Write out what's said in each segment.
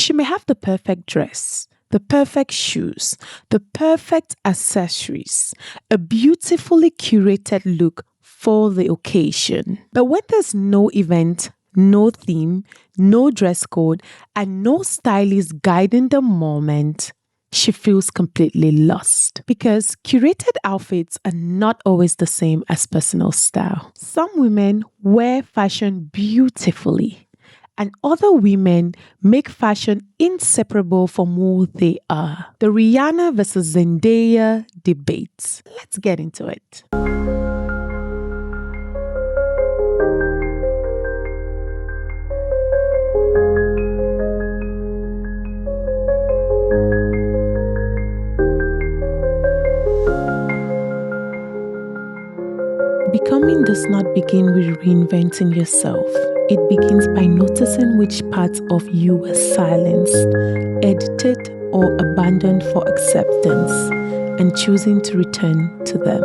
She may have the perfect dress, the perfect shoes, the perfect accessories, a beautifully curated look for the occasion. But when there's no event, no theme, no dress code, and no stylist guiding the moment, she feels completely lost because curated outfits are not always the same as personal style. Some women wear fashion beautifully, and other women make fashion inseparable from who they are. The Rihanna versus Zendaya debate. Let's get into it. Becoming does not begin with reinventing yourself. It begins by noticing which parts of you were silenced, edited, or abandoned for acceptance, and choosing to return to them.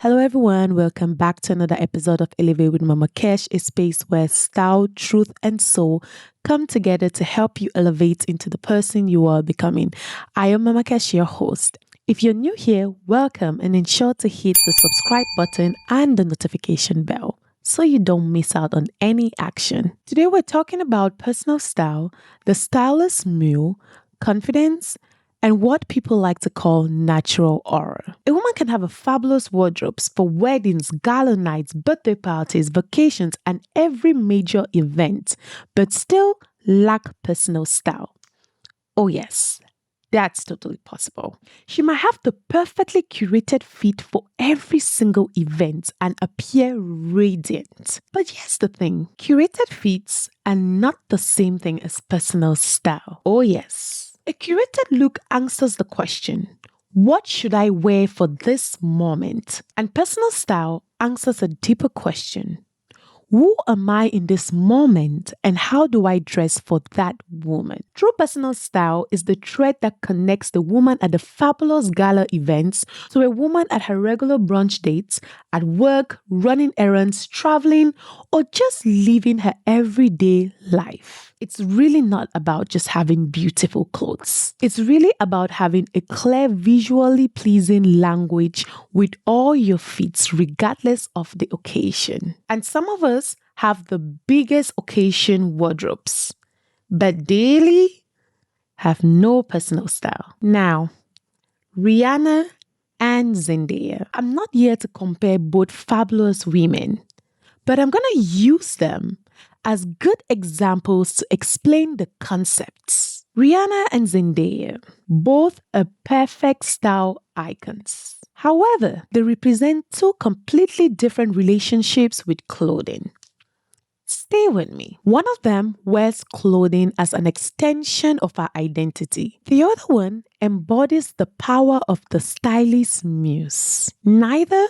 Hello everyone, welcome back to another episode of Elevate with Mama Kesh, a space where style, truth, and soul come together to help you elevate into the person you are becoming. I am Mama Kesh, your host. If you're new here, welcome, and ensure to hit the subscribe button and the notification bell so you don't miss out on any action. Today we're talking about personal style, the stylist muse, confidence, and what people like to call natural aura. A woman can have a fabulous wardrobes for weddings, gala nights, birthday parties, vacations, and every major event, but still lack personal style. Oh yes, that's totally possible. She might have the perfectly curated fit for every single event and appear radiant. But here's the thing, curated fits are not the same thing as personal style. Oh yes. A curated look answers the question, what should I wear for this moment? And personal style answers a deeper question, who am I in this moment and how do I dress for that woman? True personal style is the thread that connects the woman at the fabulous gala events to a woman at her regular brunch dates, at work, running errands, traveling, or just living her everyday life. It's really not about just having beautiful clothes. It's really about having a clear, visually pleasing language with all your fits, regardless of the occasion. And some of us have the biggest occasion wardrobes, but daily have no personal style. Now, Rihanna and Zendaya. I'm not here to compare both fabulous women, but I'm going to use them as good examples to explain the concepts. Rihanna and Zendaya, both are perfect style icons. However, they represent two completely different relationships with clothing. Stay with me. One of them wears clothing as an extension of her identity. The other one embodies the power of the stylist muse. Neither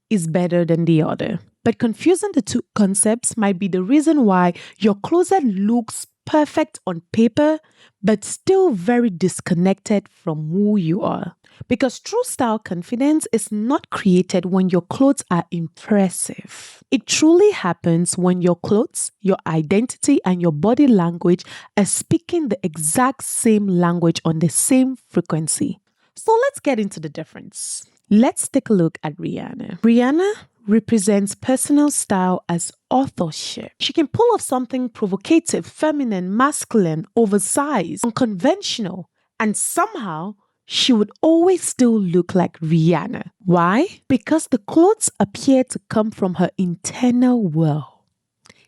is better than the other. But confusing the two concepts might be the reason why your closet looks perfect on paper, but still very disconnected from who you are. Because true style confidence is not created when your clothes are impressive. It truly happens when your clothes, your identity, and your body language are speaking the exact same language on the same frequency. So let's get into the difference. Let's take a look at Rihanna. Rihanna represents personal style as authorship. She can pull off something provocative, feminine, masculine, oversized, unconventional, and somehow she would always still look like Rihanna. Why? Because the clothes appear to come from her internal world.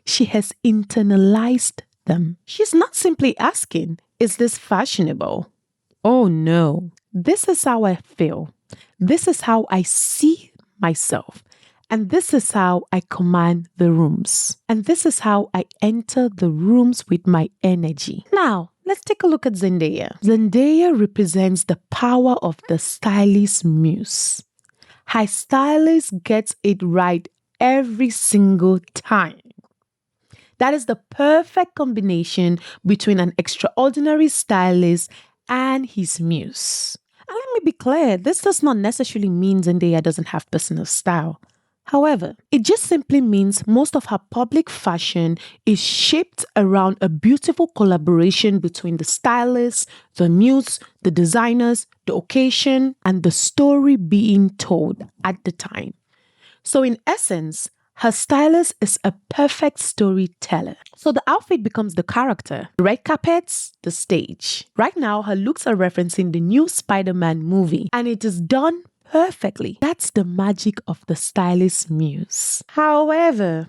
She has internalized them. She's not simply asking, is this fashionable? Oh no, this is how I feel. This is how I see myself. And this is how I command the rooms. And this is how I enter the rooms with my energy. Now, let's take a look at Zendaya. Zendaya represents the power of the stylist muse. Her stylist gets it right every single time. That is the perfect combination between an extraordinary stylist and his muse. And let me be clear, this does not necessarily mean Zendaya doesn't have personal style. However, it just simply means most of her public fashion is shaped around a beautiful collaboration between the stylist, the muse, the designers, the occasion, and the story being told at the time. So in essence, her stylist is a perfect storyteller. So the outfit becomes the character. The red carpets, the stage. Right now, her looks are referencing the new Spider-Man movie, and it is done perfectly. That's the magic of the stylist muse. However,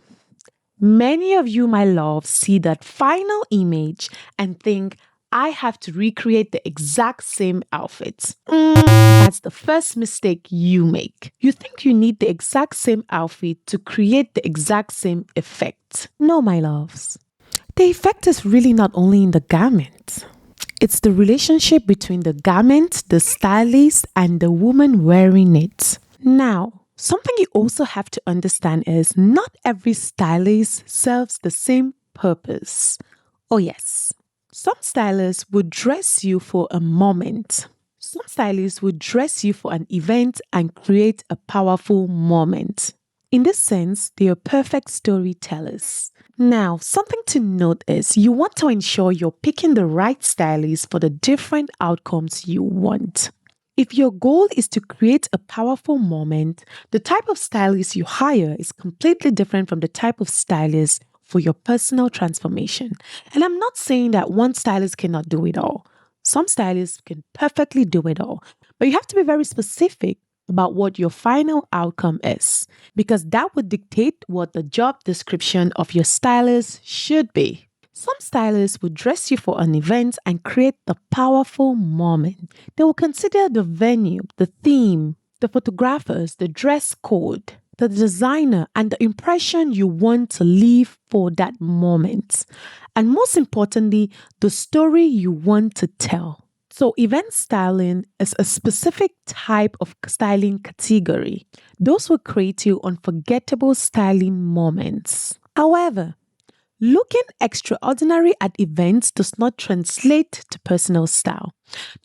many of you, my love, see that final image and think, I have to recreate the exact same outfit. That's the first mistake you make. You think you need the exact same outfit to create the exact same effect. No, my loves. The effect is really not only in the garment. It's the relationship between the garment, the stylist, and the woman wearing it. Now, something you also have to understand is not every stylist serves the same purpose. Oh yes. Some stylists would dress you for a moment. Some stylists would dress you for an event and create a powerful moment. In this sense, they are perfect storytellers. Now, something to note is you want to ensure you're picking the right stylist for the different outcomes you want. If your goal is to create a powerful moment, the type of stylist you hire is completely different from the type of stylist for your personal transformation. And I'm not saying that one stylist cannot do it all. Some stylists can perfectly do it all, but you have to be very specific about what your final outcome is, because that would dictate what the job description of your stylist should be. Some stylists will dress you for an event and create the powerful moment. They will consider the venue, the theme, the photographers, the dress code, the designer, and the impression you want to leave for that moment. And most importantly, the story you want to tell. So event styling is a specific type of styling category. Those will create you unforgettable styling moments. However, looking extraordinary at events does not translate to personal style.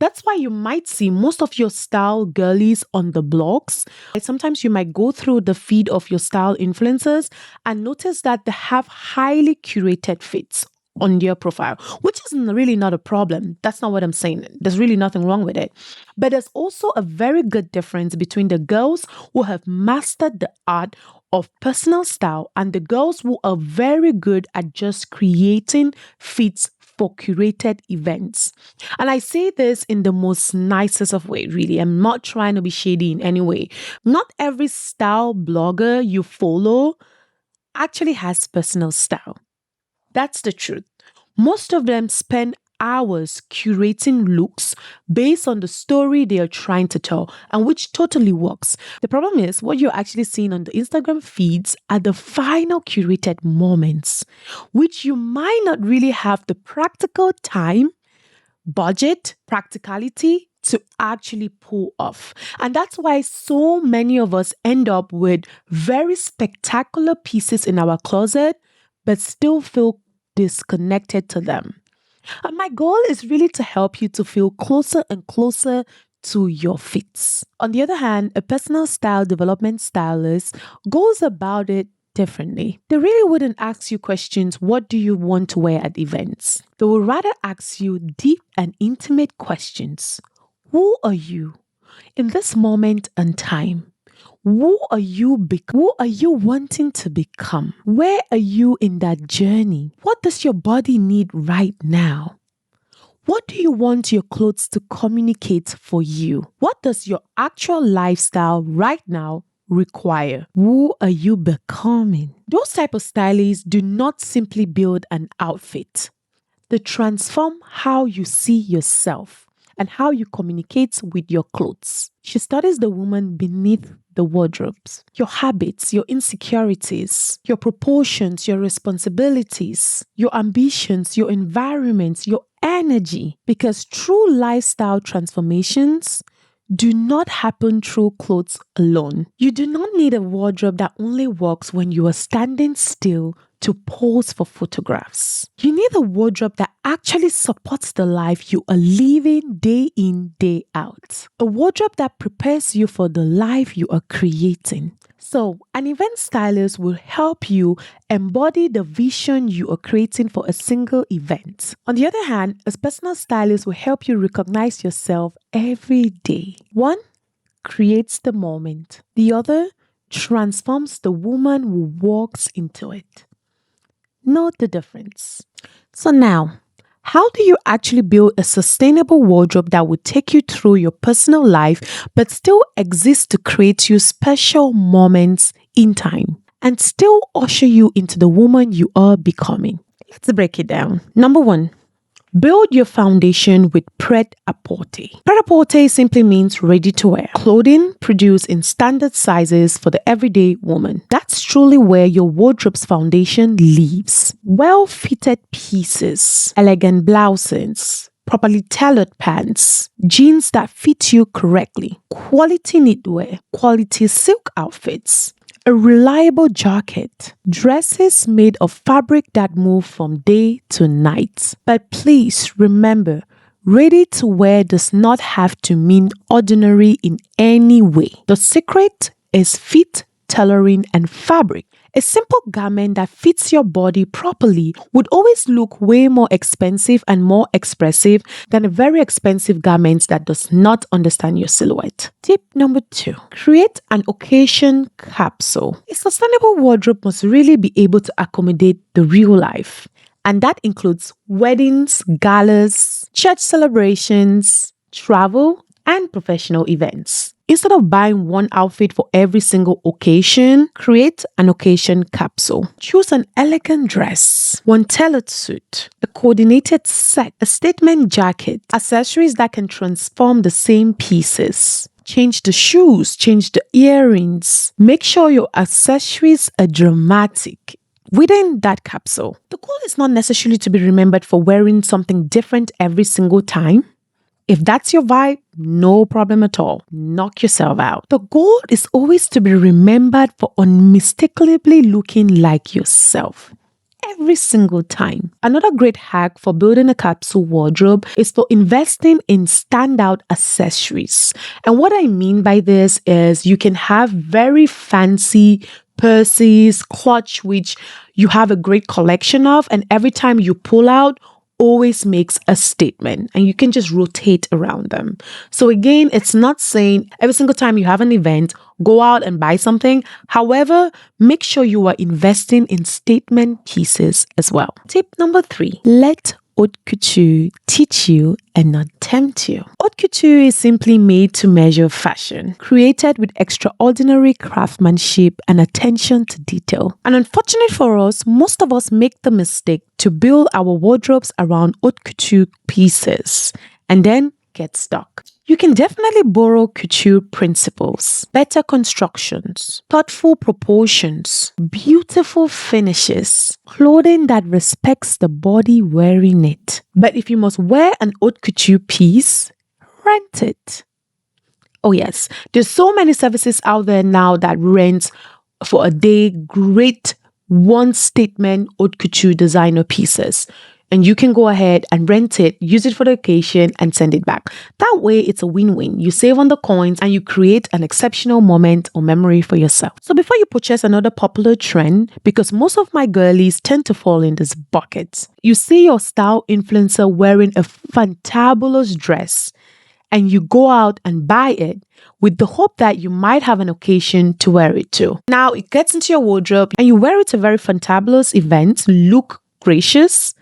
That's why you might see most of your style girlies on the blogs. Sometimes you might go through the feed of your style influencers and notice that they have highly curated fits on their profile, which is really not a problem. That's not what I'm saying. There's really nothing wrong with it. But there's also a very good difference between the girls who have mastered the art of personal style and the girls who are very good at just creating fits for curated events. And I say this in the most nicest of way, really. I'm not trying to be shady in any way. Not every style blogger you follow actually has personal style. That's the truth. Most of them spend hours curating looks based on the story they are trying to tell, and which totally works. The problem is what you're actually seeing on the Instagram feeds are the final curated moments, which you might not really have the practical time, budget, practicality to actually pull off. And that's why so many of us end up with very spectacular pieces in our closet, but still feel disconnected to them. And my goal is really to help you to feel closer and closer to your fits. On the other hand, a personal style development stylist goes about it differently. They really wouldn't ask you questions, what do you want to wear at events? They would rather ask you deep and intimate questions. Who are you in this moment and time? Who are you wanting to become? Where are you in that journey? What does your body need right now? What do you want your clothes to communicate for you? What does your actual lifestyle right now require? Who are you becoming? Those type of stylists do not simply build an outfit. They transform how you see yourself and how you communicate with your clothes. She studies the woman beneath the wardrobes, your habits, your insecurities, your proportions, your responsibilities, your ambitions, your environments, your energy. Because true lifestyle transformations do not happen through clothes alone. You do not need a wardrobe that only works when you are standing still, to pose for photographs. You need a wardrobe that actually supports the life you are living day in, day out. A wardrobe that prepares you for the life you are creating. So, an event stylist will help you embody the vision you are creating for a single event. On the other hand, a personal stylist will help you recognize yourself every day. One creates the moment, the other transforms the woman who walks into it. Note the difference. So now, how do you actually build a sustainable wardrobe that will take you through your personal life but still exist to create you special moments in time and still usher you into the woman you are becoming? Let's break it down. Number one, build your foundation with prêt-à-porter. Prêt-à-porter simply means ready to wear. Clothing produced in standard sizes for the everyday woman. That's truly where your wardrobe's foundation lives. Well-fitted pieces, elegant blouses, properly tailored pants, jeans that fit you correctly, quality knitwear, quality silk outfits, a reliable jacket, dresses made of fabric that move from day to night. But please remember, ready to wear does not have to mean ordinary in any way. The secret is fit, tailoring, and fabric. A simple garment that fits your body properly would always look way more expensive and more expressive than a very expensive garment that does not understand your silhouette. Tip number 2, create an occasion capsule. A sustainable wardrobe must really be able to accommodate the real life. And that includes weddings, galas, church celebrations, travel, and professional events. Instead of buying one outfit for every single occasion, create an occasion capsule. Choose an elegant dress, one tailored suit, a coordinated set, a statement jacket, accessories that can transform the same pieces. Change the shoes, change the earrings. Make sure your accessories are dramatic. Within that capsule, the goal is not necessarily to be remembered for wearing something different every single time. If that's your vibe, no problem at all. Knock yourself out. The goal is always to be remembered for unmistakably looking like yourself every single time. Another great hack for building a capsule wardrobe is for investing in standout accessories. And what I mean by this is you can have very fancy purses, clutch, which you have a great collection of, and every time you pull out, always makes a statement, and you can just rotate around them. So again, it's not saying every single time you have an event, go out and buy something. However, make sure you are investing in statement pieces as well. Tip number 3, let haute couture teach you and not tempt you. Haute couture is simply made to measure fashion, created with extraordinary craftsmanship and attention to detail. And unfortunately for us, most of us make the mistake to build our wardrobes around haute couture pieces and then get stuck. You can definitely borrow couture principles, better constructions, thoughtful proportions, beautiful finishes, clothing that respects the body wearing it. But if you must wear an haute couture piece, rent it. Oh yes, there's so many services out there now that rent for a day great one statement haute couture designer pieces. And you can go ahead and rent it, use it for the occasion, and send it back. That way, it's a win-win. You save on the coins and you create an exceptional moment or memory for yourself. So before you purchase another popular trend, because most of my girlies tend to fall in this bucket, you see your style influencer wearing a fantabulous dress, and you go out and buy it with the hope that you might have an occasion to wear it to. Now, it gets into your wardrobe and you wear it to a very fantabulous event, look gracious.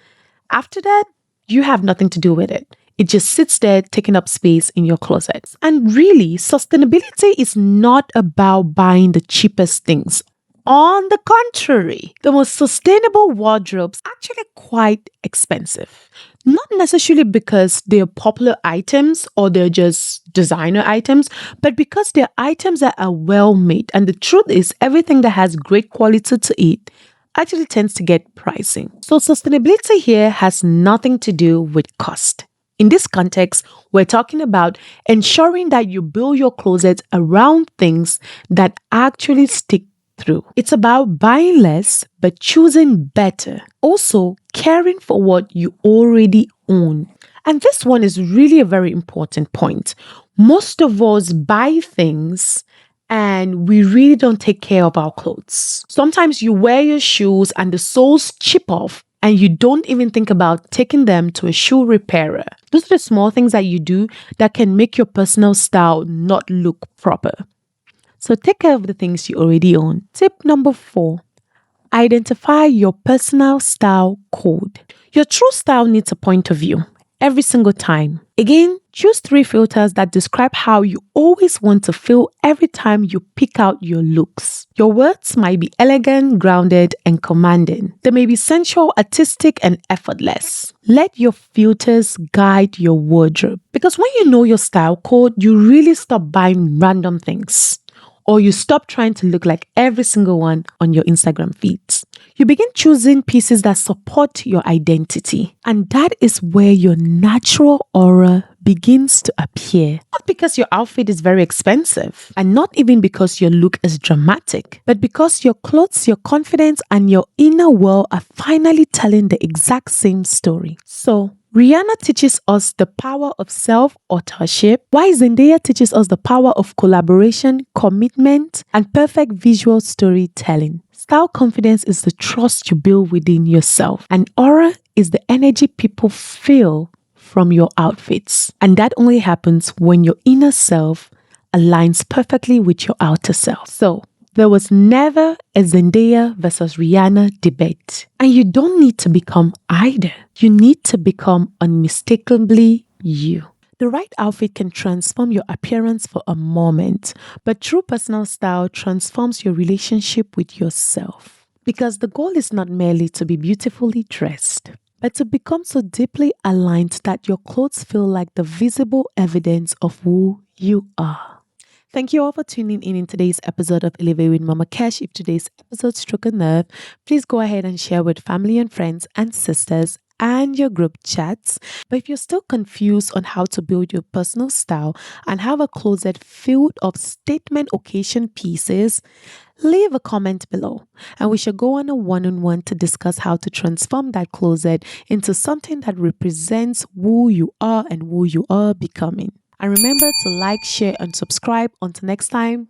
After that, you have nothing to do with it. It just sits there taking up space in your closet. And really, sustainability is not about buying the cheapest things. On the contrary, the most sustainable wardrobes are actually quite expensive. Not necessarily because they're popular items or they're just designer items, but because they're items that are well made. And the truth is, everything that has great quality to it actually tends to get pricing. So sustainability here has nothing to do with cost. In this context, we're talking about ensuring that you build your closet around things that actually stick through. It's about buying less but choosing better. Also, caring for what you already own. And this one is really a very important point. Most of us buy things and we really don't take care of our clothes. Sometimes you wear your shoes and the soles chip off and you don't even think about taking them to a shoe repairer. Those are the small things that you do that can make your personal style not look proper. So take care of the things you already own. Tip number 4. Identify your personal style code. Your true style needs a point of view every single time. Again, choose 3 filters that describe how you always want to feel every time you pick out your looks. Your words might be elegant, grounded, and commanding. They may be sensual, artistic, and effortless. Let your filters guide your wardrobe. Because when you know your style code, you really stop buying random things. Or you stop trying to look like every single one on your Instagram feeds. You begin choosing pieces that support your identity. And that is where your natural aura begins to appear. Not because your outfit is very expensive, and not even because your look is dramatic, but because your clothes, your confidence, and your inner world are finally telling the exact same story. So, Rihanna teaches us the power of self-authorship, while Zendaya teaches us the power of collaboration, commitment, and perfect visual storytelling. Style confidence is the trust you build within yourself, and aura is the energy people feel from your outfits. And that only happens when your inner self aligns perfectly with your outer self. So, there was never a Zendaya versus Rihanna debate. And you don't need to become either. You need to become unmistakably you. The right outfit can transform your appearance for a moment, but true personal style transforms your relationship with yourself. Because the goal is not merely to be beautifully dressed, but to become so deeply aligned that your clothes feel like the visible evidence of who you are. Thank you all for tuning in today's episode of Elevate with Mama Kesh. If today's episode struck a nerve, please go ahead and share with family and friends and sisters and your group chats. But if you're still confused on how to build your personal style and have a closet filled of statement occasion pieces, leave a comment below and we shall go on a one-on-one to discuss how to transform that closet into something that represents who you are and who you are becoming. And remember to like, share, and subscribe. Until next time,